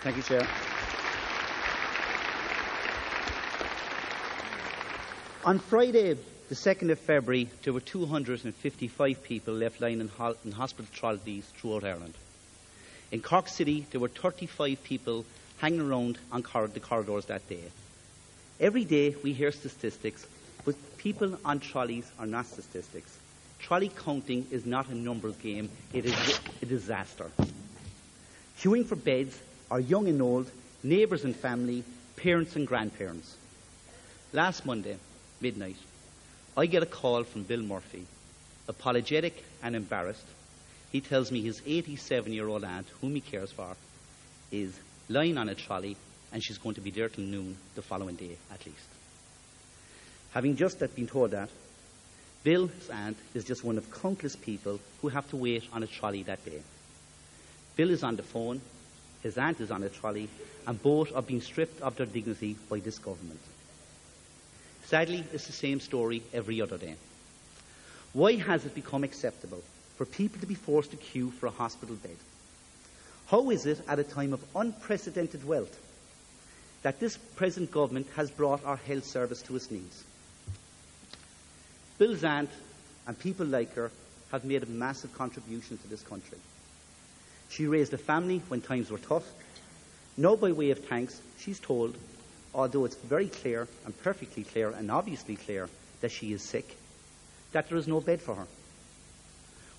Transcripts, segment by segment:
Thank you, Chair. On Friday, the 2nd of February, there were 255 people left lying in hospital trolleys throughout Ireland. In Cork City, there were 35 people hanging around on the corridors that day. Every day we hear statistics, but people on trolleys are not statistics. Trolley counting is not a numbers game, it is a disaster. Queuing for beds are young and old, neighbours and family, parents and grandparents. Last Monday, midnight, I get a call from Bill Murphy, apologetic and embarrassed. He tells me his 87-year-old aunt, whom he cares for, is lying on a trolley and she's going to be there till noon the following day at least. Having just been told that, Bill's aunt is just one of countless people who have to wait on a trolley that day. Bill is on the phone, his aunt is on a trolley, and both are being stripped of their dignity by this government. Sadly, it's the same story every other day. Why has it become acceptable for people to be forced to queue for a hospital bed? How is it, at a time of unprecedented wealth, that this present government has brought our health service to its knees? Bill's aunt and people like her have made a massive contribution to this country. She raised a family when times were tough. Now, by way of thanks, she's told, although it's very clear and perfectly clear and obviously clear that she is sick, that there is no bed for her.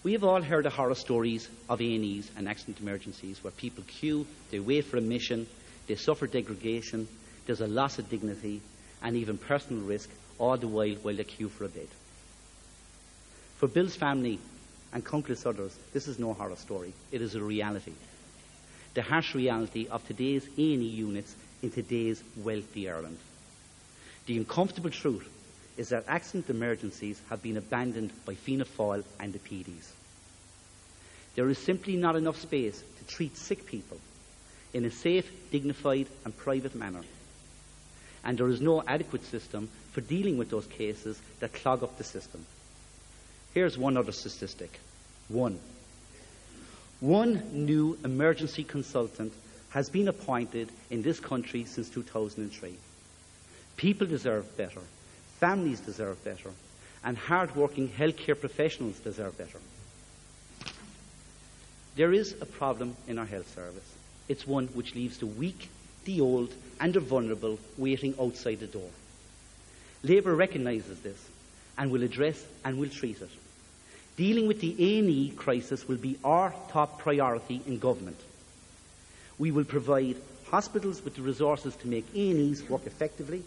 We have all heard the horror stories of A&Es and accident emergencies where people queue, they wait for admission, they suffer degradation, there's a loss of dignity and even personal risk, all the while they queue for a bed. For Bill's family and countless others, this is no horror story. It is a reality. The harsh reality of today's A&E units in today's wealthy Ireland. The uncomfortable truth is that accident emergencies have been abandoned by Fianna Fáil and the PDs. There is simply not enough space to treat sick people in a safe, dignified and private manner. And there is no adequate system for dealing with those cases that clog up the system. Here's one other statistic. One new emergency consultant has been appointed in this country since 2003. People deserve better, families deserve better, and hard-working healthcare professionals deserve better. There is a problem in our health service. It's one which leaves the weak, the old, and the vulnerable waiting outside the door. Labour recognises this and will address and will treat it. Dealing with the A&E crisis will be our top priority in government. We will provide hospitals with the resources to make A&Es work effectively.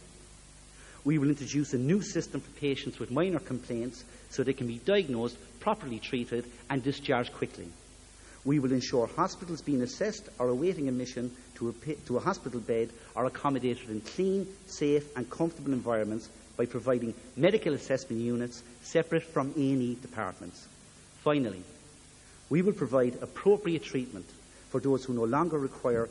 We will introduce a new system for patients with minor complaints so they can be diagnosed, properly treated and discharged quickly. We will ensure hospitals being assessed or awaiting admission to a hospital bed are accommodated in clean, safe and comfortable environments by providing medical assessment units separate from A&E departments. Finally, we will provide appropriate treatment for those who no longer require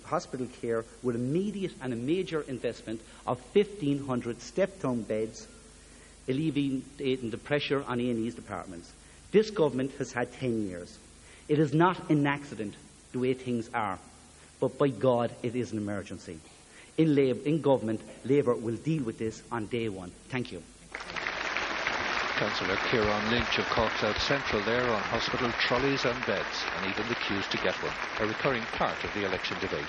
hospital care with immediate and a major investment of 1,500 step-down beds, alleviating the pressure on A&E's departments. This government has had 10 years. It is not an accident the way things are, but by God, it is an emergency. In government, Labour will deal with this on day one. Thank you. Councillor Ciaran Lynch of Cork South Central there on hospital trolleys and beds, and even the queues to get one, a recurring part of the election debate.